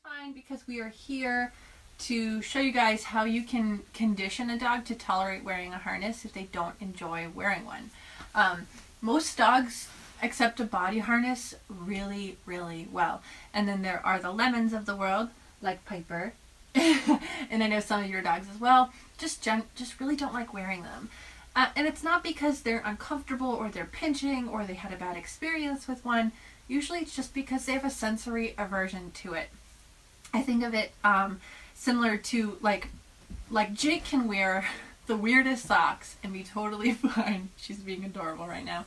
fine because we are here to show you guys how you can condition a dog to tolerate wearing a harness if they don't enjoy wearing one. Most dogs accept a body harness really, really well. And then there are the lemons of the world, like Piper, and I know some of your dogs as well, just really don't like wearing them. And it's not because they're uncomfortable or they're pinching or they had a bad experience with one. Usually it's just because they have a sensory aversion to it. I think of it similar to like Jake can wear the weirdest socks and be totally fine. She's being adorable right now.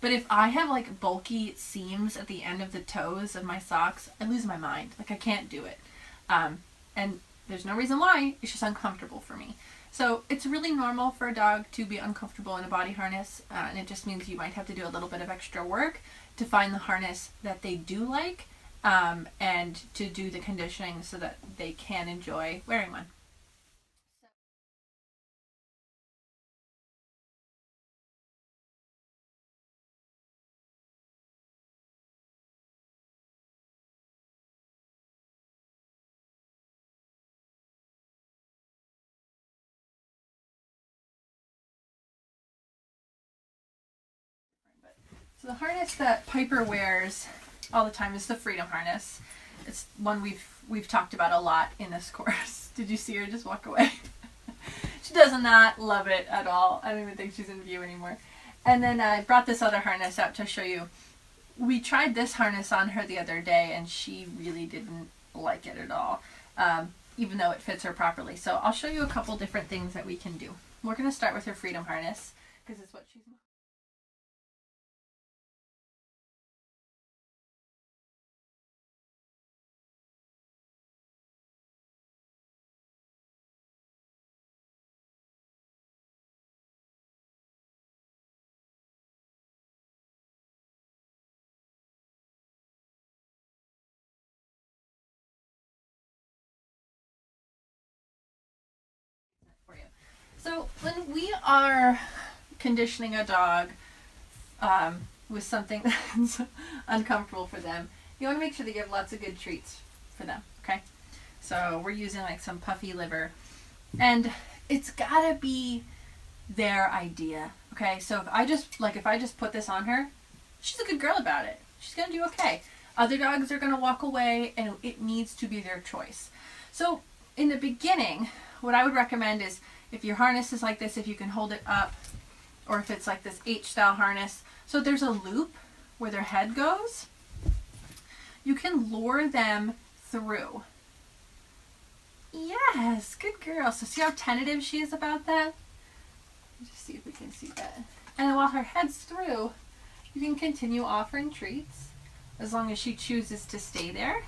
But if I have like bulky seams at the end of the toes of my socks, I lose my mind. Like I can't do it. And there's no reason why, it's just uncomfortable for me. So it's really normal for a dog to be uncomfortable in a body harness, and it just means you might have to do a little bit of extra work to find the harness that they do like, and to do the conditioning so that they can enjoy wearing one. So the harness that Piper wears all the time is the Freedom harness. It's one we've talked about a lot in this course. Did you see her just walk away? She does not love it at all. I don't even think she's in view anymore. And then I brought this other harness out to show you. We tried this harness on her the other day and she really didn't like it at all, even though it fits her properly. So I'll show you a couple different things that we can do. We're going to start with her Freedom harness because it's what she's... So when we are conditioning a dog with something that's uncomfortable for them, you want to make sure that you have lots of good treats for them, okay? So we're using like some puffy liver, and it's gotta be their idea, okay? So if I just put this on her, she's a good girl about it. She's gonna do okay. Other dogs are gonna walk away, and it needs to be their choice. So in the beginning, what I would recommend is, if your harness is like this, if you can hold it up, or if it's like this H-style harness, so there's a loop where their head goes, you can lure them through. Yes, good girl. So see how tentative she is about that? Let's just see if we can see that. And while her head's through, you can continue offering treats as long as she chooses to stay there.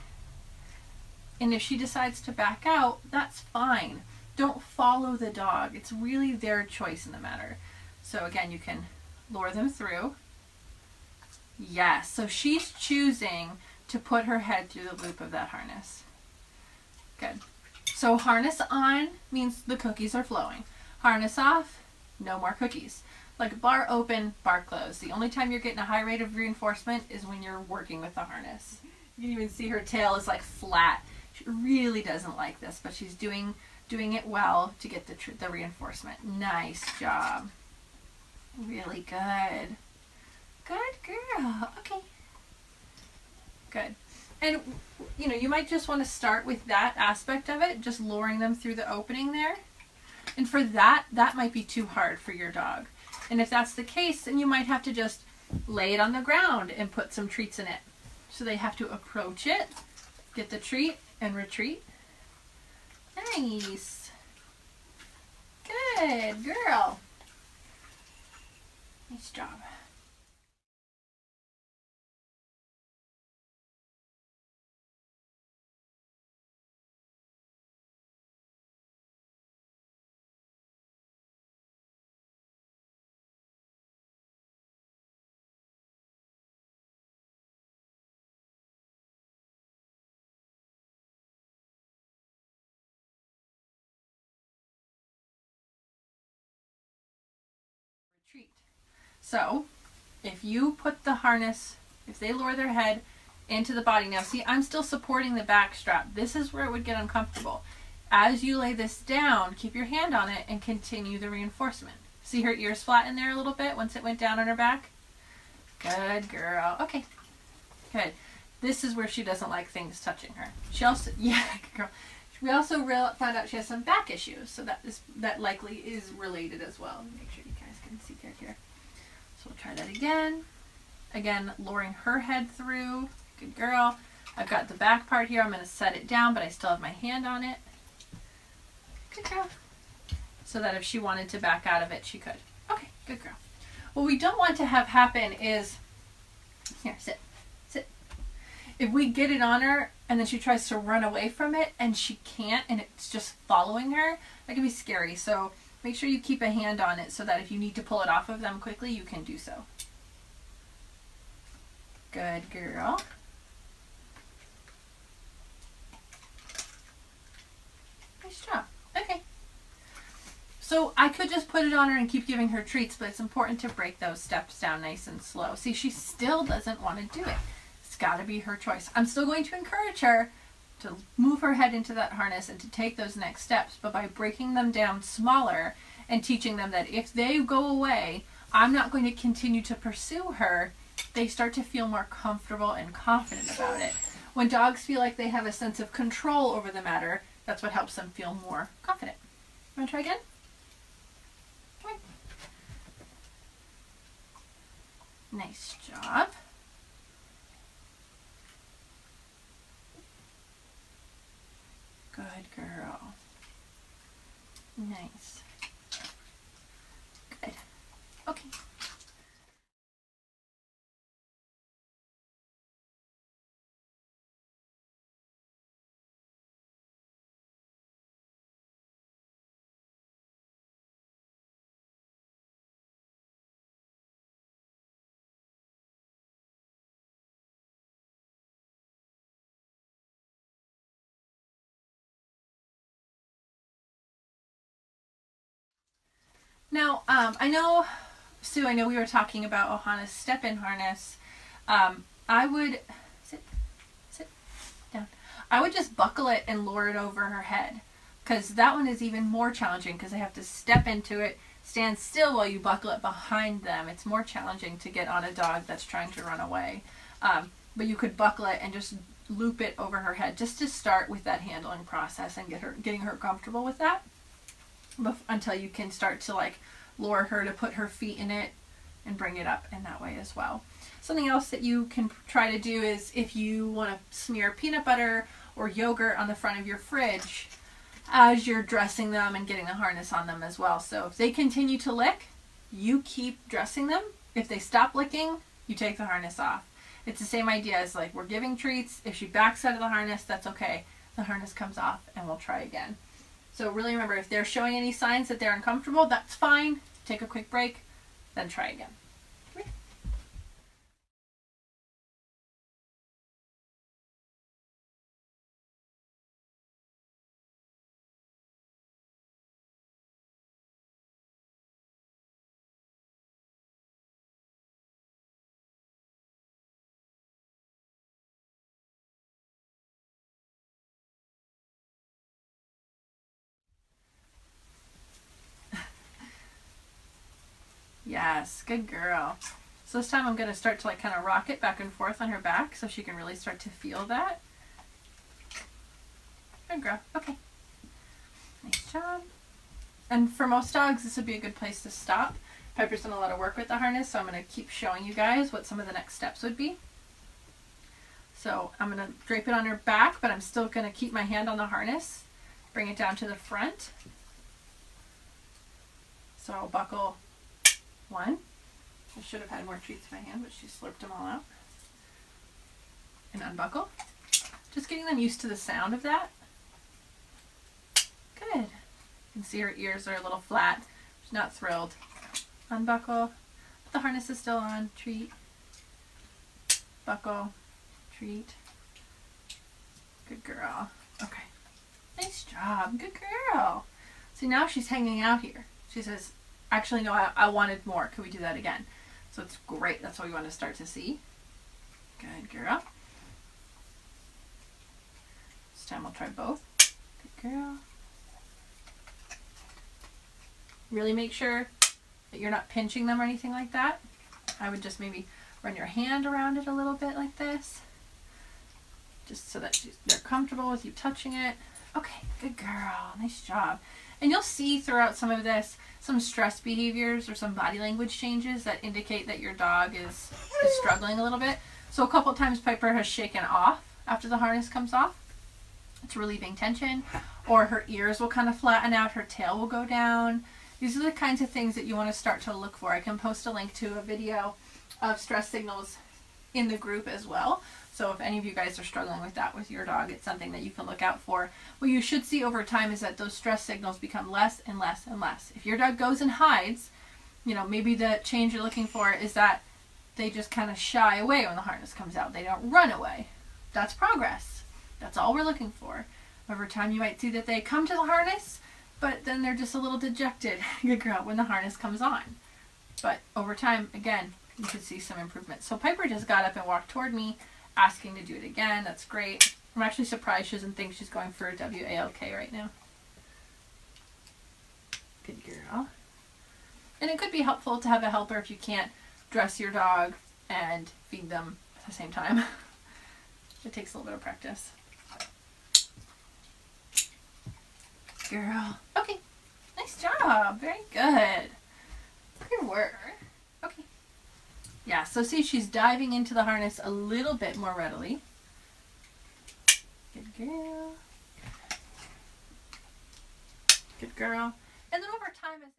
And if she decides to back out, that's fine. Don't follow the dog. It's really their choice in the matter. So again, you can lure them through. Yes, so she's choosing to put her head through the loop of that harness. Good. So harness on means the cookies are flowing. Harness off, no more cookies. Like bar open, bar closed. The only time you're getting a high rate of reinforcement is when you're working with the harness. You can even see her tail is like flat. She really doesn't like this, but she's doing it well to get the reinforcement. Nice job. Really good. Good girl. Okay. Good. And you know, you might just want to start with that aspect of it, just luring them through the opening there. And for that might be too hard for your dog. And if that's the case, then you might have to just lay it on the ground and put some treats in it. So they have to approach it, get the treat, and retreat. Nice. Good girl. Nice job. Retreat. So if you put the harness, if they lower their head, into the body. Now see, I'm still supporting the back strap. This is where it would get uncomfortable. As you lay this down, keep your hand on it and continue the reinforcement. See her ears flatten there a little bit once it went down on her back? Good girl. Okay, good. This is where she doesn't like things touching her. She also, yeah, good girl. We also found out she has some back issues, so that likely is related as well. Make sure you guys can see here. So we'll try that again. Again, lowering her head through. Good girl. I've got the back part here. I'm going to set it down, but I still have my hand on it. Good girl. So that if she wanted to back out of it, she could. Okay, good girl. What we don't want to have happen is, here, sit. If we get it on her and then she tries to run away from it and she can't and it's just following her, that can be scary. So make sure you keep a hand on it so that if you need to pull it off of them quickly, you can do so. Good girl. Nice job. Okay. So I could just put it on her and keep giving her treats, but it's important to break those steps down nice and slow. See, she still doesn't want to do it. Got to be her choice. I'm still going to encourage her to move her head into that harness and to take those next steps, but by breaking them down smaller and teaching them that if they go away, I'm not going to continue to pursue her, they start to feel more comfortable and confident about it. When dogs feel like they have a sense of control over the matter, that's what helps them feel more confident. You want to try again? Okay. Nice job. Good girl. Nice. Good. Okay. Now, I know, Sue, I know we were talking about Ohana's step-in harness. I would, sit down. I would just buckle it and lower it over her head, because that one is even more challenging because I have to step into it, stand still while you buckle it behind them. It's more challenging to get on a dog that's trying to run away. But you could buckle it and just loop it over her head just to start with that handling process and getting her comfortable with that. Until you can start to like lower her to put her feet in it and bring it up in that way as well. Something else that you can try to do is if you want to smear peanut butter or yogurt on the front of your fridge as you're dressing them and getting the harness on them as well. So if they continue to lick, you keep dressing them. If they stop licking, you take the harness off. It's the same idea as like we're giving treats. If she backs out of the harness, that's okay. The harness comes off and we'll try again. So really remember, if they're showing any signs that they're uncomfortable, that's fine. Take a quick break, then try again. Yes, good girl. So this time I'm going to start to like kind of rock it back and forth on her back so she can really start to feel that. Good girl. Okay. Nice job. And for most dogs, this would be a good place to stop. Piper's done a lot of work with the harness, so I'm going to keep showing you guys what some of the next steps would be. So I'm going to drape it on her back, but I'm still going to keep my hand on the harness. Bring it down to the front. So I'll buckle one. I should have had more treats in my hand, but she slurped them all out. And unbuckle. Just getting them used to the sound of that. Good. You can see her ears are a little flat. She's not thrilled. Unbuckle. The harness is still on. Treat. Buckle. Treat. Good girl. Okay. Nice job. Good girl. See, now she's hanging out here. She says, actually, no, I wanted more. Could we do that again? So it's great. That's what we want to start to see. Good girl. time we'll try both. Good girl. Really make sure that you're not pinching them or anything like that. I would just maybe run your hand around it a little bit like this, just so that they're comfortable with you touching it. Okay, good girl. Nice job. And you'll see throughout some of this some stress behaviors or some body language changes that indicate that your dog is struggling a little bit. So a couple times Piper has shaken off after the harness comes off. It's relieving tension. Or her ears will kind of flatten out, her tail will go down. These are the kinds of things that you want to start to look for. I can post a link to a video of stress signals in the group as well. So if any of you guys are struggling with that with your dog, it's something that you can look out for. What you should see over time is that those stress signals become less and less and less. If your dog goes and hides, you know, maybe the change you're looking for is that they just kind of shy away when the harness comes out. They don't run away. That's progress. That's all we're looking for. Over time, you might see that they come to the harness, but then they're just a little dejected, good girl, when the harness comes on. But over time, again, you should see some improvement. So Piper just got up and walked toward me, asking to do it again. That's great. I'm actually surprised she doesn't think she's going for a WALK right now. Good girl. And it could be helpful to have a helper if you can't dress your dog and feed them at the same time. It takes a little bit of practice. Girl. Okay. Nice job. Very good. Good work. Okay. Yeah, so see, she's diving into the harness a little bit more readily. Good girl. Good girl. And then over time, as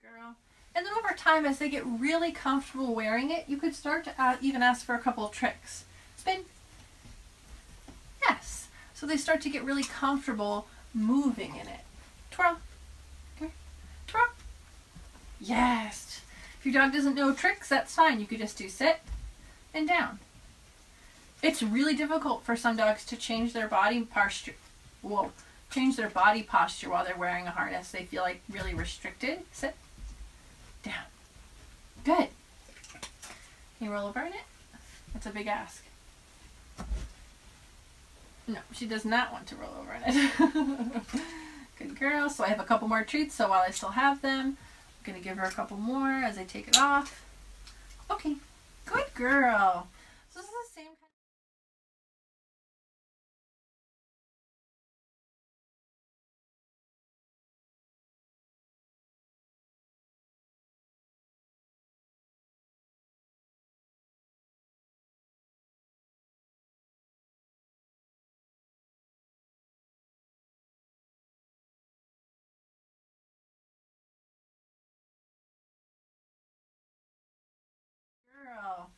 girl. And then over time, as they get really comfortable wearing it, you could start to even ask for a couple of tricks. Spin. Yes. So they start to get really comfortable moving in it. Twirl. Okay. Twirl. Yes. If your dog doesn't know tricks, that's fine. You could just do sit and down. It's really difficult for some dogs to change their body posture. Whoa. Change their body posture while they're wearing a harness. They feel like really restricted. Sit. Down. Good. Can you roll over in it? That's a big ask. No, she does not want to roll over in it. Good girl. So I have a couple more treats, so while I still have them, I'm going to give her a couple more as I take it off. Okay. Good girl. So this is the same kind of girl.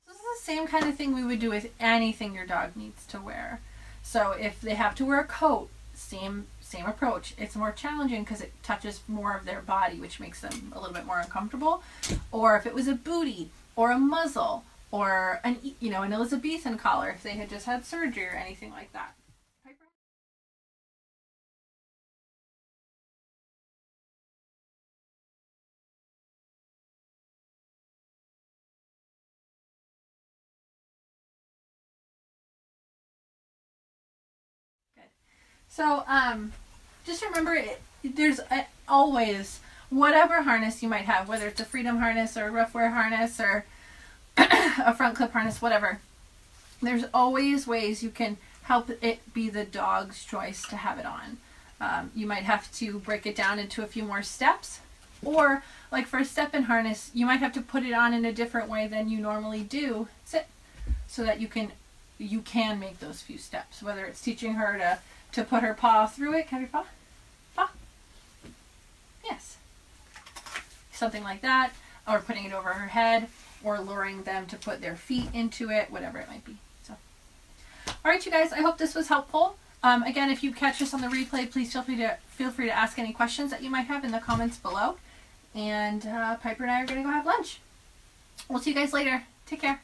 This is the same kind of thing we would do with anything your dog needs to wear. So if they have to wear a coat, same approach. It's more challenging because it touches more of their body, which makes them a little bit more uncomfortable. Or if it was a bootie or a muzzle or an Elizabethan collar, if they had just had surgery or anything like that. So just remember, there's always, whatever harness you might have, whether it's a freedom harness or a rough wear harness or a front clip harness, whatever, there's always ways you can help it be the dog's choice to have it on. You might have to break it down into a few more steps, or like for a step-in harness, you might have to put it on in a different way than you normally do. Sit, so that you can make those few steps, whether it's teaching her to put her paw through it. Can I have your paw? Paw? Yes. Something like that, or putting it over her head, or luring them to put their feet into it, whatever it might be. So, all right, you guys, I hope this was helpful. Again, if you catch this on the replay, please feel free to ask any questions that you might have in the comments below. And Piper and I are going to go have lunch. We'll see you guys later. Take care.